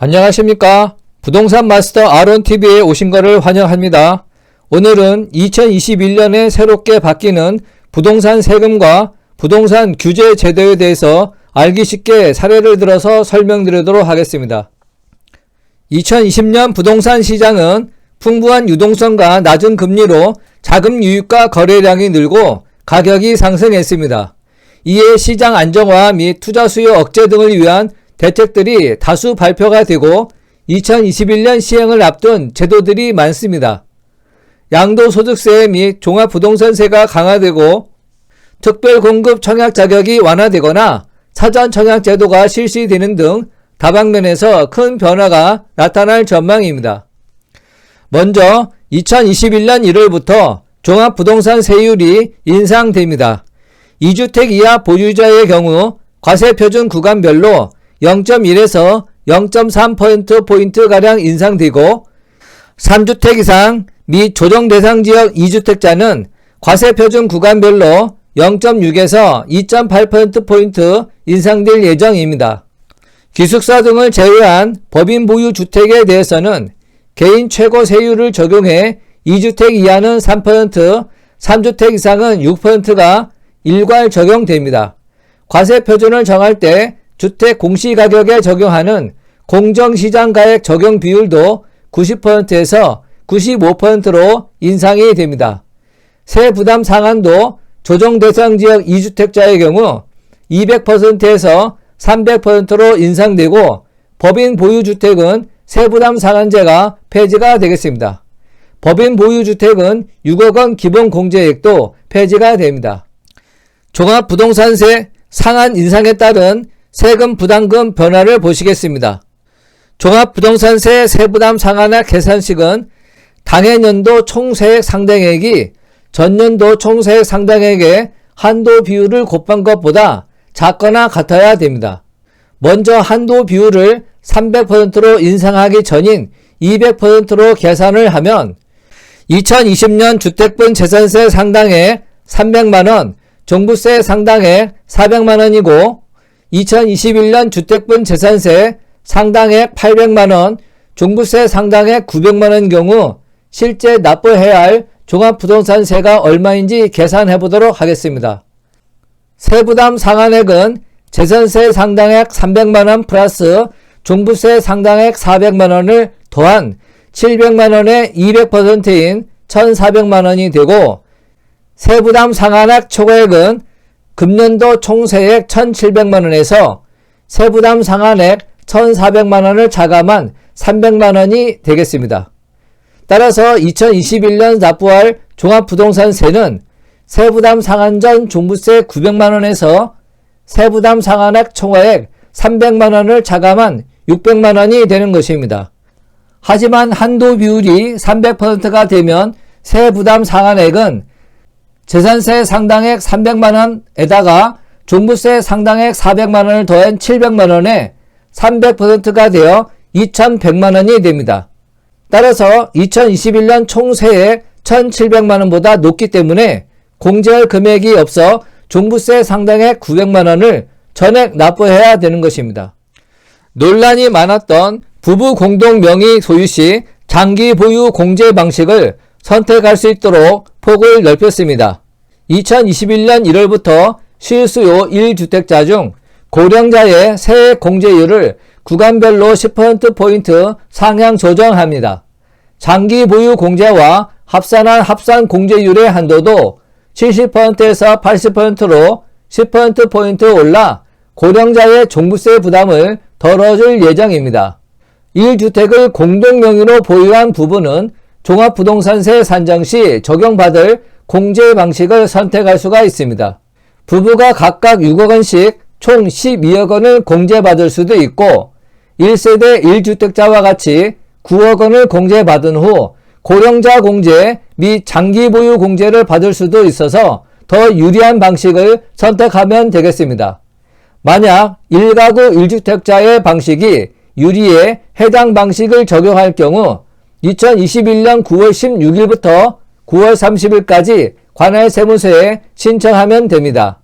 안녕하십니까. 부동산 마스터 아론TV에 오신 것을 환영합니다. 오늘은 2021년에 새롭게 바뀌는 부동산 세금과 부동산 규제 제도에 대해서 알기 쉽게 사례를 들어서 설명드리도록 하겠습니다. 2020년 부동산 시장은 풍부한 유동성과 낮은 금리로 자금 유입과 거래량이 늘고 가격이 상승했습니다. 이에 시장 안정화 및 투자 수요 억제 등을 위한 대책들이 다수 발표가 되고 2021년 시행을 앞둔 제도들이 많습니다. 양도소득세 및 종합부동산세가 강화되고 특별공급 청약 자격이 완화되거나 사전 청약 제도가 실시되는 등 다방면에서 큰 변화가 나타날 전망입니다. 먼저 2021년 1월부터 종합부동산 세율이 인상됩니다. 2주택 이하 보유자의 경우 과세표준 구간별로 0.1에서 0.3%포인트가량 인상되고 3주택 이상 및 조정 대상 지역 2주택자는 과세표준 구간별로 0.6에서 2.8%포인트 인상될 예정입니다. 기숙사 등을 제외한 법인 보유 주택에 대해서는 개인 최고 세율을 적용해 2주택 이하는 3%, 3주택 이상은 6%가 일괄 적용됩니다. 과세 표준을 정할 때 주택 공시가격에 적용하는 공정시장가액 적용 비율도 90%에서 95%로 인상이 됩니다. 세부담 상한도 조정 대상 지역 2주택자의 경우 200%에서 300%로 인상되고 법인 보유주택은 세부담 상한제가 폐지가 되겠습니다. 법인 보유주택은 6억 원 기본 공제액도 폐지가 됩니다. 종합부동산세 상한 인상에 따른 세금 부담금 변화를 보시겠습니다. 종합부동산세 세부담 상한액 계산식은 당해년도 총세액 상당액이 전년도 총세액 상당액의 한도 비율을 곱한 것보다 작거나 같아야 됩니다. 먼저 한도 비율을 300%로 인상하기 전인 200%로 계산을 하면 2020년 주택분 재산세 상당액 300만원, 종부세 상당액 400만원이고 2021년 주택분 재산세 상당액 800만원, 종부세 상당액 900만원 경우 실제 납부해야 할 종합부동산세가 얼마인지 계산해 보도록 하겠습니다. 세부담 상한액은 재산세 상당액 300만원 플러스 종부세 상당액 400만원을 더한 700만원의 200%인 1,400만원이 되고 세부담 상한액 초과액은 금년도 총세액 1,700만원에서 세부담 상한액 1,400만원을 자감한 300만원이 되겠습니다. 따라서 2021년 납부할 종합부동산세는 세부담 상한 전 종부세 900만원에서 세부담 상한액 총액 300만원을 자감한 600만원이 되는 것입니다. 하지만 한도 비율이 300%가 되면 세부담 상한액은 재산세 상당액 300만원에다가 종부세 상당액 400만원을 더한 700만원에 300%가 되어 2100만원이 됩니다. 따라서 2021년 총세액 1700만원보다 높기 때문에 공제할 금액이 없어 종부세 상당액 900만원을 전액 납부해야 되는 것입니다. 논란이 많았던 부부 공동 명의 소유 시 장기 보유 공제 방식을 선택할 수 있도록 폭을 넓혔습니다. 2021년 1월부터 실수요 1주택자 중 고령자의 세액 공제율을 구간별로 10%포인트 상향 조정합니다. 장기 보유 공제와 합산한 합산 공제율의 한도도 70%에서 80%로 10%포인트 올라 고령자의 종부세 부담을 덜어줄 예정입니다. 1주택을 공동명의로 보유한 부부는 종합부동산세 산정 시 적용받을 공제 방식을 선택할 수가 있습니다. 부부가 각각 6억원씩 총 12억원을 공제받을 수도 있고 1세대 1주택자와 같이 9억원을 공제받은 후 고령자 공제 및 장기 보유 공제를 받을 수도 있어서 더 유리한 방식을 선택하면 되겠습니다. 만약 1가구 1주택자의 방식이 유리해 해당 방식을 적용할 경우 2021년 9월 16일부터 9월 30일까지 관할 세무서에 신청하면 됩니다.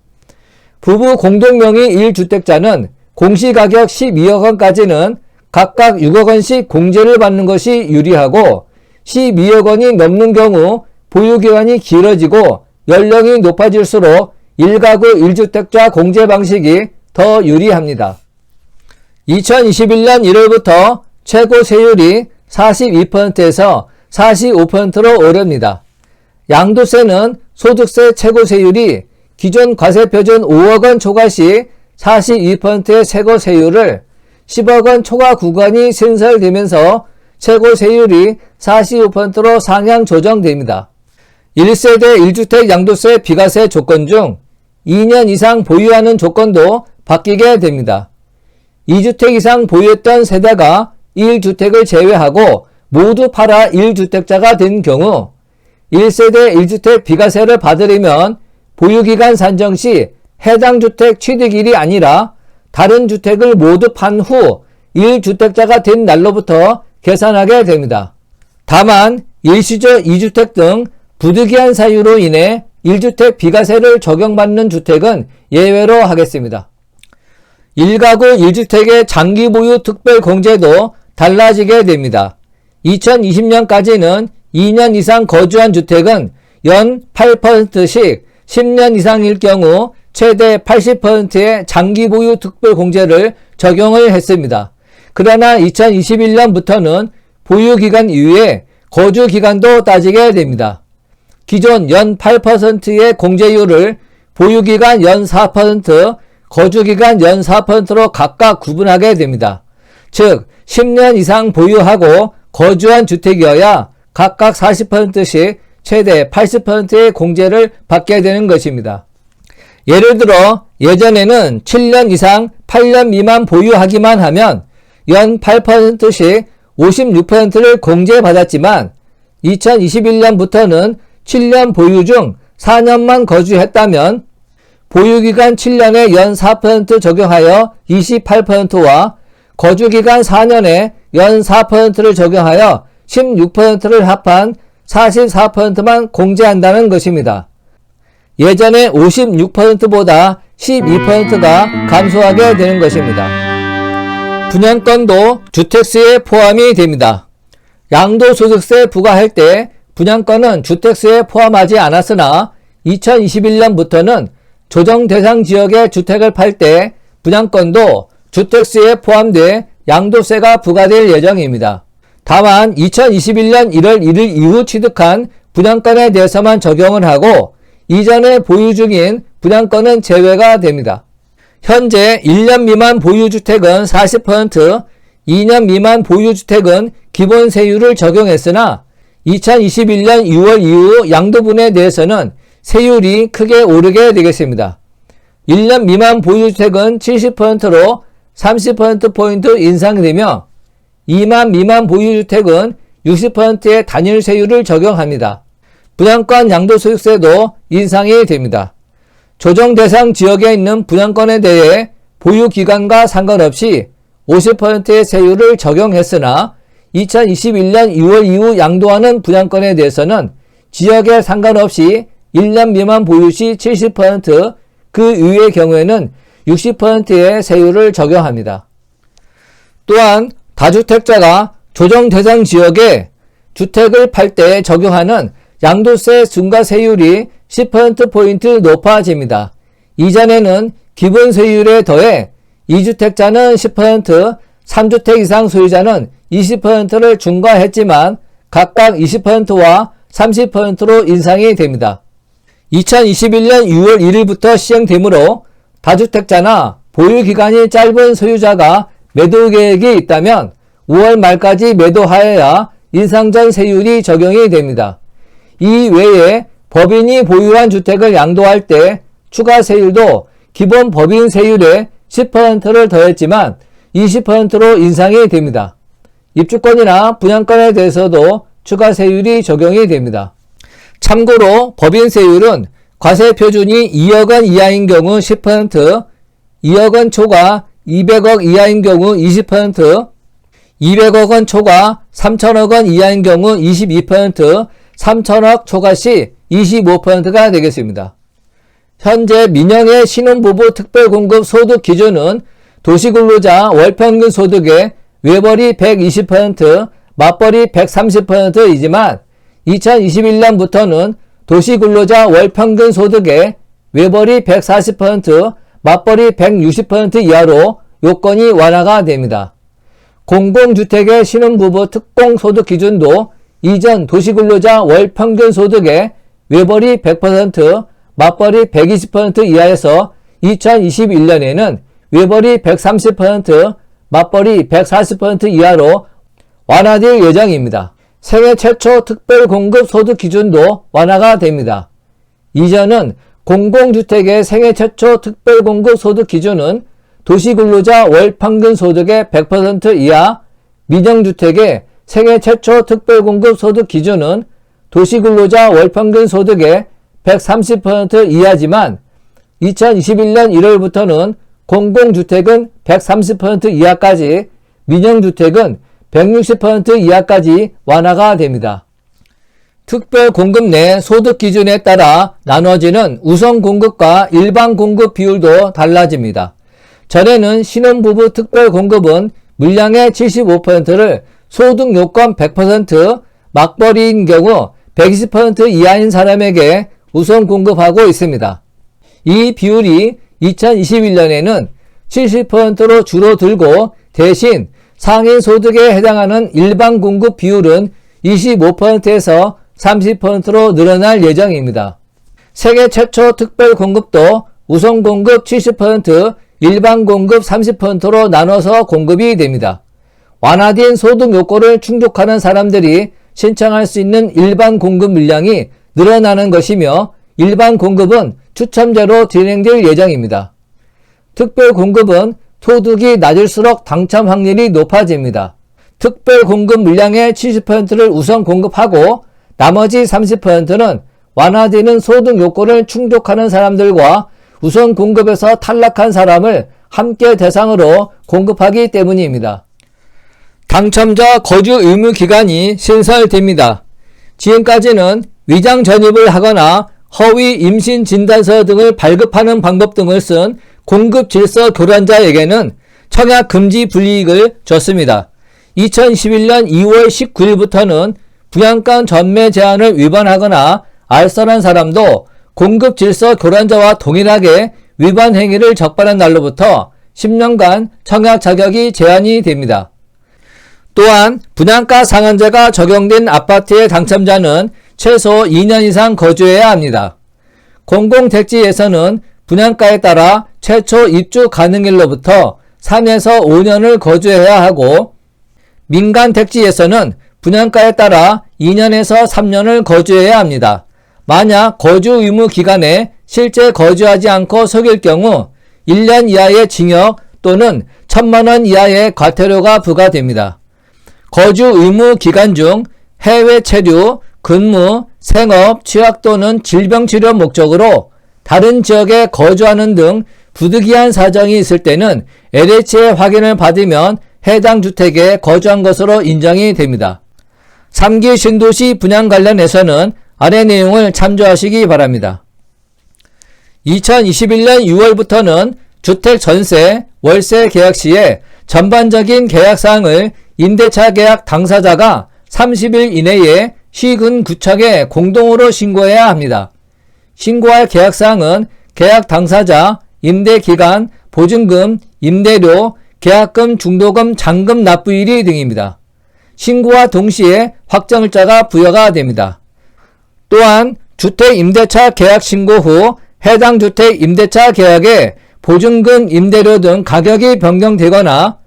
부부 공동명의 1주택자는 공시가격 12억원까지는 각각 6억 원씩 공제를 받는 것이 유리하고 12억 원이 넘는 경우 보유기간이 길어지고 연령이 높아질수록 1가구 1주택자 공제 방식이 더 유리합니다. 2021년 1월부터 최고 세율이 42%에서 45%로 오릅니다. 양도세는 소득세 최고 세율이 기존 과세표준 5억 원 초과 시 42%의 최고 세율을 10억 원 초과 구간이 신설되면서 최고 세율이 45%로 상향 조정됩니다. 1세대 1주택 양도세 비과세 조건 중 2년 이상 보유하는 조건도 바뀌게 됩니다. 2주택 이상 보유했던 세대가 1주택을 제외하고 모두 팔아 1주택자가 된 경우 1세대 1주택 비과세를 받으려면 보유기간 산정 시 해당 주택 취득일이 아니라 다른 주택을 모두 판 후 1주택자가 된 날로부터 계산하게 됩니다. 다만 일시적 2주택 등 부득이한 사유로 인해 1주택 비과세를 적용받는 주택은 예외로 하겠습니다. 1가구 1주택의 장기 보유 특별 공제도 달라지게 됩니다. 2020년까지는 2년 이상 거주한 주택은 연 8%씩 10년 이상일 경우 최대 80%의 장기 보유 특별 공제를 적용을 했습니다. 그러나 2021년부터는 보유기간 이후에 거주기간도 따지게 됩니다. 기존 연 8%의 공제율을 보유기간 연 4%, 거주기간 연 4%로 각각 구분하게 됩니다. 즉 10년 이상 보유하고 거주한 주택이어야 각각 40%씩 최대 80%의 공제를 받게 되는 것입니다. 예를 들어 예전에는 7년 이상 8년 미만 보유하기만 하면 연 8%씩 56%를 공제받았지만 2021년부터는 7년 보유 중 4년만 거주했다면 보유기간 7년에 연 4% 적용하여 28%와 거주기간 4년에 연 4%를 적용하여 16%를 합한 44%만 공제한다는 것입니다. 예전에 56%보다 12%가 감소하게 되는 것입니다. 분양권도 주택수에 포함이 됩니다. 양도소득세 부과할 때 분양권은 주택수에 포함하지 않았으나 2021년부터는 조정 대상 지역의 주택을 팔 때 분양권도 주택수에 포함돼 양도세가 부과될 예정입니다. 다만 2021년 1월 1일 이후 취득한 분양권에 대해서만 적용을 하고 이전에 보유 중인 분양권은 제외가 됩니다. 현재 1년 미만 보유주택은 40%, 2년 미만 보유주택은 기본 세율을 적용했으나 2021년 6월 이후 양도분에 대해서는 세율이 크게 오르게 되겠습니다. 1년 미만 보유주택은 70%로 30%포인트 인상되며 2만 미만 보유주택은 60%의 단일 세율을 적용합니다. 분양권 양도소득세도 인상이 됩니다. 조정 대상 지역에 있는 분양권에 대해 보유기간과 상관없이 50%의 세율을 적용했으나 2021년 6월 이후 양도하는 분양권에 대해서는 지역에 상관없이 1년 미만 보유 시 70%, 그 이후의 경우에는 60%의 세율을 적용합니다. 또한 다주택자가 조정 대상 지역에 주택을 팔 때 적용하는 양도세 중과세율이 10%포인트 높아집니다. 이전에는 기본 세율에 더해 2주택자는 10%, 3주택 이상 소유자는 20%를 중과했지만 각각 20%와 30%로 인상이 됩니다. 2021년 6월 1일부터 시행되므로 다주택자나 보유기간이 짧은 소유자가 매도 계획이 있다면 5월 말까지 매도하여야 인상 전 세율이 적용이 됩니다. 이 외에 법인이 보유한 주택을 양도할 때 추가 세율도 기본 법인 세율에 10%를 더했지만 20%로 인상이 됩니다. 입주권이나 분양권에 대해서도 추가 세율이 적용이 됩니다. 참고로 법인 세율은 과세 표준이 2억 원 이하인 경우 10%, 2억 원 초과 200억 이하인 경우 20%, 200억 원 초과 3천억 원 이하인 경우 22%, 3천억 초과 시 25%가 되겠습니다. 현재 민영의 신혼부부 특별공급 소득 기준은 도시근로자 월평균 소득의 외벌이 120%, 맞벌이 130%이지만 2021년부터는 도시근로자 월평균 소득의 외벌이 140%, 맞벌이 160% 이하로 요건이 완화가 됩니다. 공공주택의 신혼부부 특공소득 기준도 이전 도시근로자 월평균 소득의 외벌이 100%, 맞벌이 120% 이하에서 2021년에는 외벌이 130%, 맞벌이 140% 이하로 완화될 예정입니다. 생애 최초 특별공급 소득 기준도 완화가 됩니다. 이전은 공공주택의 생애 최초 특별공급 소득 기준은 도시근로자 월평균 소득의 100% 이하, 민영주택의 생애 최초 특별공급 소득 기준은 도시근로자 월평균 소득의 130% 이하지만 2021년 1월부터는 공공주택은 130% 이하까지, 민영주택은 160% 이하까지 완화가 됩니다. 특별공급 내 소득 기준에 따라 나눠지는 우선공급과 일반공급 비율도 달라집니다. 전에는 신혼부부 특별공급은 물량의 75%를 소득 요건 100%, 맞벌이인 경우 120% 이하인 사람에게 우선 공급하고 있습니다. 이 비율이 2021년에는 70%로 줄어들고 대신 상위 소득에 해당하는 일반 공급 비율은 25%에서 30%로 늘어날 예정입니다. 세계 최초 특별 공급도 우선 공급 70%, 일반 공급 30%로 나눠서 공급이 됩니다. 완화된 소득 요건을 충족하는 사람들이 신청할 수 있는 일반 공급 물량이 늘어나는 것이며 일반 공급은 추첨제로 진행될 예정입니다. 특별 공급은 소득이 낮을수록 당첨 확률이 높아집니다. 특별 공급 물량의 70%를 우선 공급하고 나머지 30%는 완화되는 소득 요건을 충족하는 사람들과 우선 공급에서 탈락한 사람을 함께 대상으로 공급하기 때문입니다. 당첨자 거주 의무 기간이 신설됩니다. 지금까지는 위장 전입을 하거나 허위 임신 진단서 등을 발급하는 방법 등을 쓴 공급 질서 교란자에게는 청약 금지 불이익을 줬습니다. 2011년 2월 19일부터는 분양권 전매 제한을 위반하거나 알선한 사람도 공급 질서 교란자와 동일하게 위반 행위를 적발한 날로부터 10년간 청약 자격이 제한이 됩니다. 또한 분양가 상한제가 적용된 아파트의 당첨자는 최소 2년 이상 거주해야 합니다. 공공택지에서는 분양가에 따라 최초 입주 가능일로부터 3에서 5년을 거주해야 하고 민간택지에서는 분양가에 따라 2년에서 3년을 거주해야 합니다. 만약 거주 의무 기간에 실제 거주하지 않고 속일 경우 1년 이하의 징역 또는 1,000만 원 이하의 과태료가 부과됩니다. 거주 의무 기간 중 해외 체류, 근무, 생업, 취약 또는 질병 치료 목적으로 다른 지역에 거주하는 등 부득이한 사정이 있을 때는 LH의 확인을 받으면 해당 주택에 거주한 것으로 인정이 됩니다. 3기 신도시 분양 관련해서는 아래 내용을 참조하시기 바랍니다. 2021년 6월부터는 주택 전세, 월세 계약 시에 전반적인 계약사항을 임대차 계약 당사자가 30일 이내에 시군구청에 공동으로 신고해야 합니다. 신고할 계약사항은 계약 당사자, 임대기간, 보증금, 임대료, 계약금, 중도금, 잔금 납부일이 등입니다. 신고와 동시에 확정일자가 부여가 됩니다. 또한 주택임대차 계약 신고 후 해당 주택 임대차 계약의 보증금, 임대료 등 가격이 변경되거나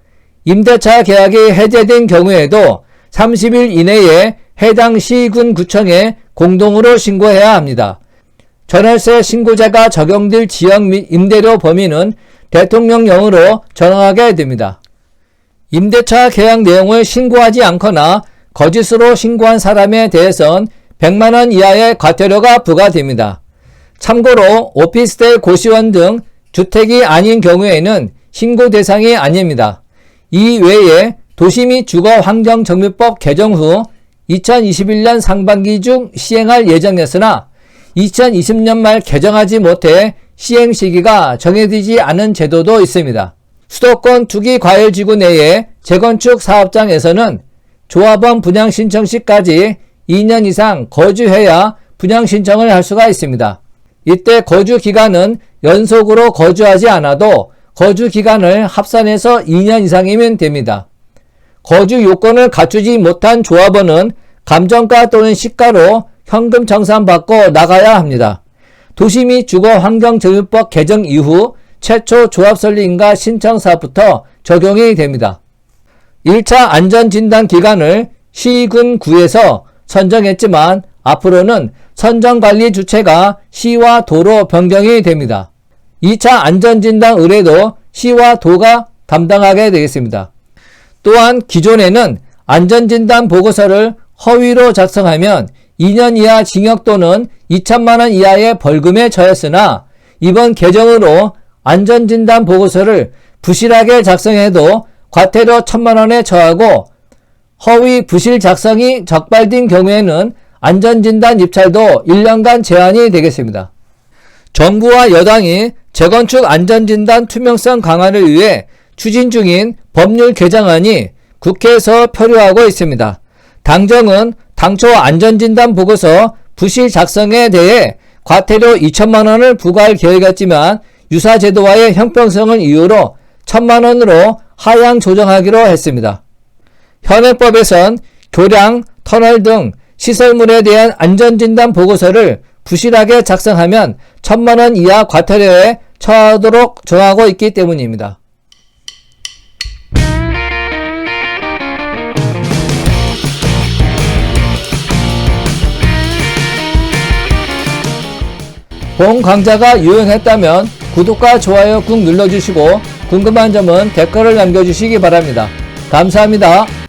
임대차 계약이 해제된 경우에도 30일 이내에 해당 시군구청에 공동으로 신고해야 합니다. 전월세 신고제가 적용될 지역 및 임대료 범위는 대통령령으로 정하게 됩니다. 임대차 계약 내용을 신고하지 않거나 거짓으로 신고한 사람에 대해선 100만 원 이하의 과태료가 부과됩니다. 참고로 오피스텔 고시원 등 주택이 아닌 경우에는 신고 대상이 아닙니다. 이 외에 도시 및 주거환경정비법 개정 후 2021년 상반기 중 시행할 예정이었으나 2020년 말 개정하지 못해 시행 시기가 정해지지 않은 제도도 있습니다. 수도권 투기과열지구 내의 재건축 사업장에서는 조합원 분양 신청 시까지 2년 이상 거주해야 분양 신청을 할 수가 있습니다. 이때 거주 기간은 연속으로 거주하지 않아도 거주 기간을 합산해서 2년 이상이면 됩니다. 거주 요건을 갖추지 못한 조합원은 감정가 또는 시가로 현금 청산받고 나가야 합니다. 도시 및 주거환경정유법 개정 이후 최초 조합설립인가 신청 사업부터 적용이 됩니다. 1차 안전진단 기간을 시, 군, 구에서 선정했지만 앞으로는 선정관리 주체가 시와 도로 변경이 됩니다. 2차 안전진단 의뢰도 시와 도가 담당하게 되겠습니다. 또한 기존에는 안전진단 보고서를 허위로 작성하면 2년 이하 징역 또는 2천만 원 이하의 벌금에 처했으나 이번 개정으로 안전진단 보고서를 부실하게 작성해도 과태료 1,000만 원에 처하고 허위 부실 작성이 적발된 경우에는 안전진단 입찰도 1년간 제한이 되겠습니다. 정부와 여당이 재건축 안전진단 투명성 강화를 위해 추진 중인 법률 개정안이 국회에서 표류하고 있습니다. 당정은 당초 안전진단 보고서 부실 작성에 대해 과태료 2천만 원을 부과할 계획이었지만 유사 제도와의 형평성을 이유로 1,000만 원으로 하향 조정하기로 했습니다. 현행법에선 교량, 터널 등 시설물에 대한 안전진단 보고서를 부실하게 작성하면 1,000만 원 이하 과태료에 처하도록 정하고 있기 때문입니다. 본 강좌가 유용했다면 구독과 좋아요 꾹 눌러주시고 궁금한 점은 댓글을 남겨주시기 바랍니다. 감사합니다.